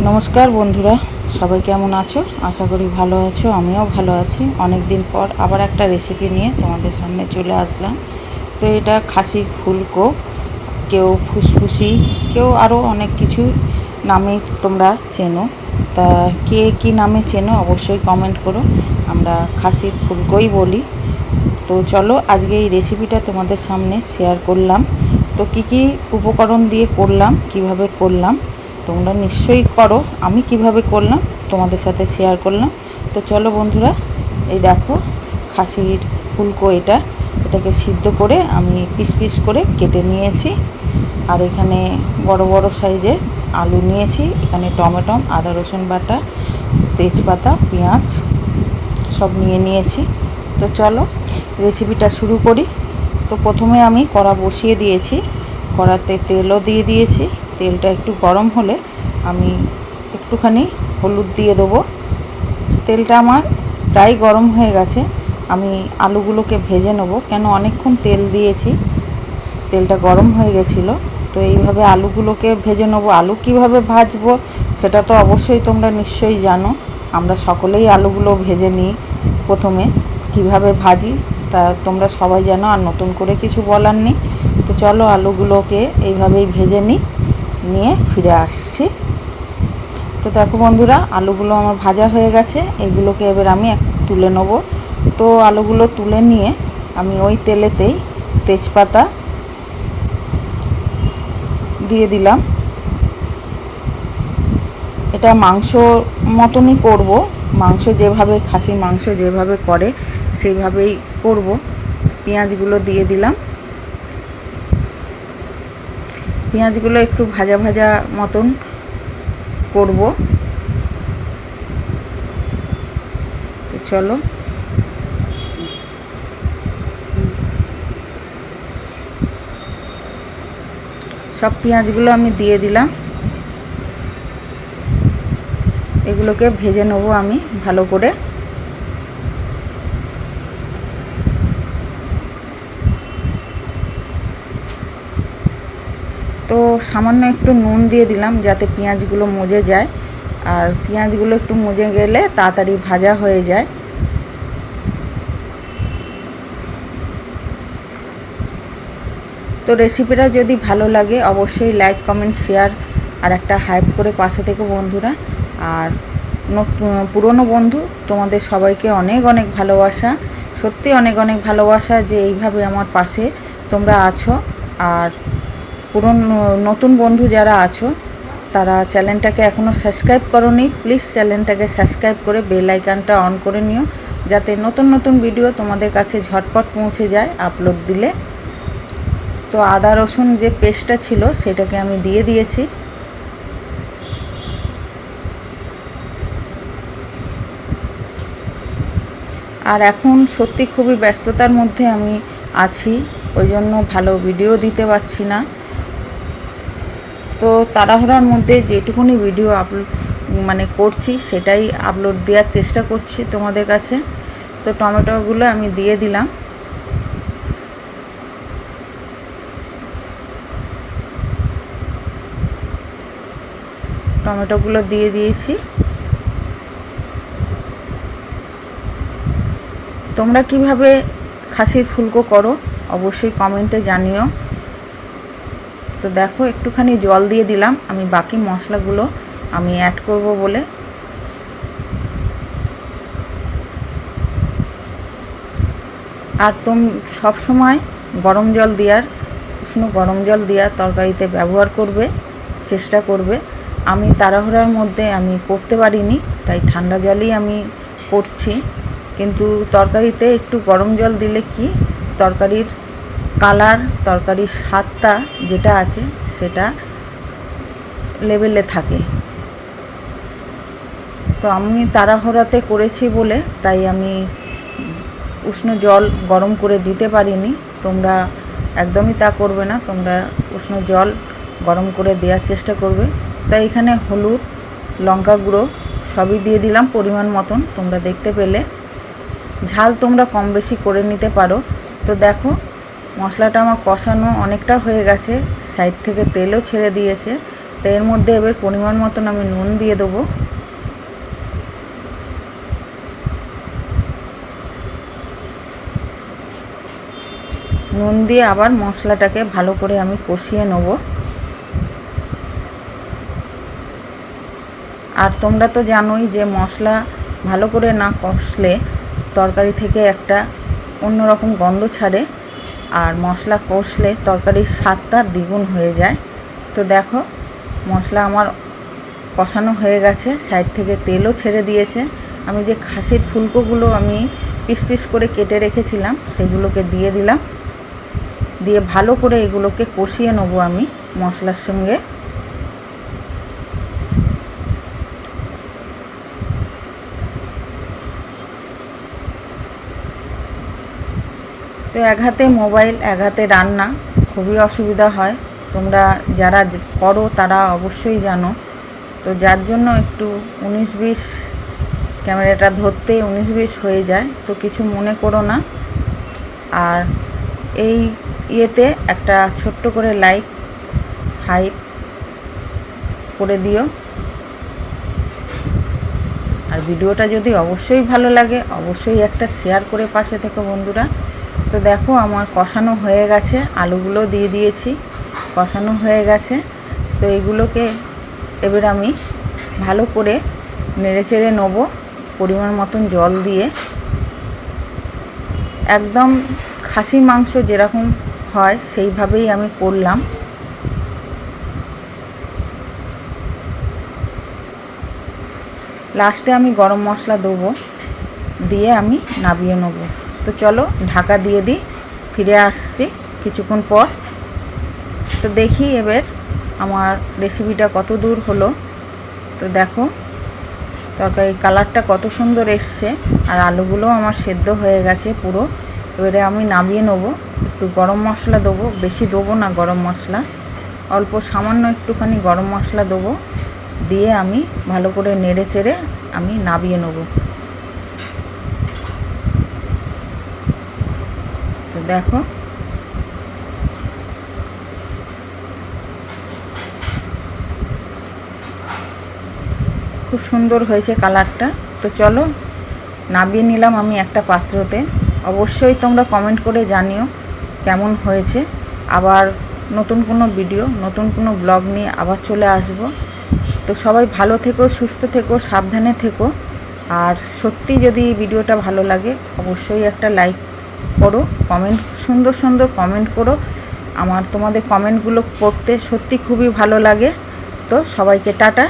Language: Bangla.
নমস্কার বন্ধুরা, সবাই কেমন আছো? আশা করি ভালো আছো। আমিও ভালো আছি। অনেক দিন পর আবার একটা রেসিপি নিয়ে তোমাদের সামনে চলে আসলাম। তো এটা খাসির ফুলকো, কেউ ফুসফুসি, কেউ আরও অনেক কিছু নামে তোমরা চেনো। তা কে কী নামে চেনো অবশ্যই কমেন্ট করো। আমরা খাসির ফুলকোই বলি। তো চলো আজকে এই রেসিপিটা তোমাদের সামনে শেয়ার করলাম। তো কী কী উপকরণ দিয়ে করলাম, কিভাবে করলাম তোমরা নিশ্চয়ই করো। আমি কিভাবে করলাম তোমাদের সাথে শেয়ার করলাম। তো চলো বন্ধুরা, এই দেখো খাসির ফুলকো, এটাকে সিদ্ধ করে আমি পিস পিস করে কেটে নিয়েছি। আর এখানে বড় বড় সাইজের আলু নিয়েছি। এখানে টমেটো, আদা রসুন বাটা, তেজপাতা, পেঁয়াজ সব নিয়েছি। তো চলো রেসিপিটা শুরু করি। তো প্রথমে আমি কড়া বসিয়ে দিয়েছি, কড়াতে তেলও দিয়ে দিয়েছি। তেলটা একটু গরম হলে আমি একটুখানি হলুদ দিয়ে দেবো। তেলটা আমার প্রায় গরম হয়ে গেছে। আমি আলুগুলোকে ভেজে নেব, কেন অনেকক্ষণ তেল দিয়েছি, তেলটা গরম হয়ে গেছিলো। তো এইভাবে আলুগুলোকে ভেজে নেব। আলু কিভাবে ভাজবো সেটা তো অবশ্যই তোমরা নিশ্চয়ই জানো। আমরা সকলেই আলুগুলো ভেজে নিই প্রথমে। কিভাবে ভাজি তা তোমরা সবাই জানো, আর নতুন করে কিছু বলার নেই। তো চলো আলুগুলোকে এইভাবেই ভেজে নিয়ে ফিরে আসছি। তো দেখো বন্ধুরা, আলুগুলো আমার ভাজা হয়ে গেছে। এগুলোকে এবার আমি তুলে নেব। তো আলুগুলো তুলে নিয়ে আমি ওই তেলেতেই তেজপাতা দিয়ে দিলাম। এটা মাংস মতনই করব। মাংস যেভাবে, খাসি মাংস যেভাবে করে সেইভাবেই করব। পেঁয়াজগুলো দিয়ে দিলাম। পেঁয়াজগুলো একটু ভাজা ভাজা মতন করব। চলো সব পেঁয়াজগুলো আমি দিয়ে দিলাম। এগুলোকে ভেজে নেবো আমি ভালো করে। তো সামান্য একটু নুন দিয়ে দিলাম যাতে পেঁয়াজগুলো মজে যায়, আর পেঁয়াজগুলো একটু মজে গেলে তাড়াতাড়ি ভাজা হয়ে যায়। তো রেসিপিটা যদি ভালো লাগে অবশ্যই লাইক, কমেন্ট, শেয়ার আর একটা হাইপ করে পাশে থেকো বন্ধুরা। আর পুরনো বন্ধু তোমাদের সবাইকে অনেক অনেক ভালোবাসা, সত্যি অনেক অনেক ভালোবাসা যে এইভাবে আমার পাশে তোমরা আছো। আর নতুন বন্ধু যারা আছো তারা চ্যানেলটাকে এখনও সাবস্ক্রাইব করোনি, প্লিজ চ্যানেলটাকে সাবস্ক্রাইব করে বেল আইকনটা অন করে নিও, যাতে নতুন নতুন ভিডিও তোমাদের কাছে ঝটপট পৌঁছে যায় আপলোড দিলে। তো আদা রসুন যে পেস্টটা ছিল সেটাকে আমি দিয়ে দিয়েছি। আর এখন সত্যি খুবই ব্যস্ততার মধ্যে আমি আছি, ওই জন্য ভালো ভিডিও দিতে পারছি না। তো তাড়াহুড়ার মধ্যে যেটুকুনি ভিডিও করছি সেটাই আপলোড দেওয়ার চেষ্টা করছি তোমাদের কাছে। তো টমেটোগুলো আমি দিয়ে দিলাম। টমেটোগুলো দিয়ে দিয়েছি। তোমরা কিভাবে খাসির ফুলকো করো অবশ্যই কমেন্টে জানিও। তো দেখো একটুখানি জল দিয়ে দিলাম আমি বাকি মশলাগুলো আমি অ্যাড করব বলে। আর সব সময় গরম জল দেওয়ার, উষ্ণ গরম জল দেওয়ার তরকারিতে ব্যবহার করবে, চেষ্টা করবে। আমি তাড়াহুড়ার মধ্যে আমি করতে পারিনি, তাই ঠান্ডা জলই আমি করছি। কিন্তু তরকারিতে একটু গরম জল দিলে কি তরকারির কালার, তরকারির স্বাদটা যেটা আছে সেটা লেভেলে থাকে। তো আমি তাড়াহুড়াতে করেছি বলে তাই আমি উষ্ণ জল গরম করে দিতে পারিনি। তোমরা একদমই তা করবে না, তোমরা উষ্ণ জল গরম করে দেওয়ার চেষ্টা করবে। তাই এখানে হলুদ, লঙ্কা গুঁড়ো সবই দিয়ে দিলাম পরিমাণ মতন। তোমরা দেখতে পেলে ঝাল তোমরা কম বেশি করে নিতে পারো। তো দেখো মশলাটা আমার কষানো অনেকটা হয়ে গেছে, সাইড থেকে তেলও ছেড়ে দিয়েছে। তো এর মধ্যে এবার পরিমাণ মতন আমি নুন দিয়ে দেবো। নুন দিয়ে আবার মশলাটাকে ভালো করে আমি কষিয়ে নেব। আর তোমরা তো জানোই যে মশলা ভালো করে না কষলে তরকারি থেকে একটা অন্যরকম গন্ধ ছাড়ে, আর মশলা কষলে তরকারির স্বাদটা দ্বিগুণ হয়ে যায়। তো দেখো মশলা আমার কষানো হয়ে গেছে, সাইড থেকে তেলও ছেড়ে দিয়েছে। আমি যে খাসির ফুলকোগুলো আমি পিস পিস করে কেটে রেখেছিলাম সেগুলোকে দিয়ে দিলাম, দিয়ে ভালো করে এগুলোকে কষিয়ে নেবো আমি মশলার সঙ্গে। তো এক হাতে মোবাইল এক হাতে রান্না খুবই অসুবিধা হয়, তোমরা যারা করো তারা অবশ্যই জানো। তো যার জন্য একটু 19-20 ক্যামেরাটা ধরতে 19-20 হয়ে যায়, তো কিছু মনে করো না। আর এই ইয়েতে একটা ছোট্ট করে লাইক হাইপ করে দিও। আর ভিডিওটা যদি অবশ্যই ভালো লাগে অবশ্যই একটা শেয়ার করে পাশে থেকো বন্ধুরা। তো দেখো আমার কষানো হয়ে গেছে, আলুগুলো দিয়ে দিয়েছি, কষানো হয়ে গেছে। তো এগুলোকে এবার আমি ভালো করে নেড়েচেড়ে নেবো পরিমাণ মতন জল দিয়ে। একদম খাসি মাংস যেরকম হয় সেইভাবেই আমি করলাম। লাস্টে আমি গরম মশলা দেবো, দিয়ে আমি নামিয়ে নেব। তো চলো ঢাকা দিয়ে দিই, ফিরে আসছি কিছুক্ষণ পর। তো দেখি এবার আমার রেসিপিটা কত দূর হলো। তো দেখো তরকারির কালারটা কত সুন্দর এসছে, আর আলুগুলোও আমার সেদ্ধ হয়ে গেছে পুরো। এবারে আমি নামিয়ে নেবো। একটু গরম মশলা দেবো, বেশি দেবো না গরম মশলা, অল্প সামান্য একটুখানি গরম মশলা দেবো, দিয়ে আমি ভালো করে নেড়ে চেড়ে আমি নামিয়ে নেবো। তো দেখো খুব সুন্দর হয়েছে কালারটা। তো চলো নামিয়ে নিলাম আমি একটা পাত্রতে। অবশ্যই তোমরা কমেন্ট করে জানিও কেমন হয়েছে। আবার নতুন কোনো ভিডিও নতুন কোনো ব্লগ নিয়ে আবার চলে আসব। তো সবাই ভালো থেকো, সুস্থ থেকো, সাবধানে থেকো। আর সত্যি যদি ভিডিওটা ভালো লাগে অবশ্যই একটা লাইক করো, কমেন্ট সুন্দর সুন্দর কমেন্ট করো। আমার তোমাদের কমেন্টগুলো পড়তে সত্যি খুবই ভালো লাগে। তো সবাইকে টাটা।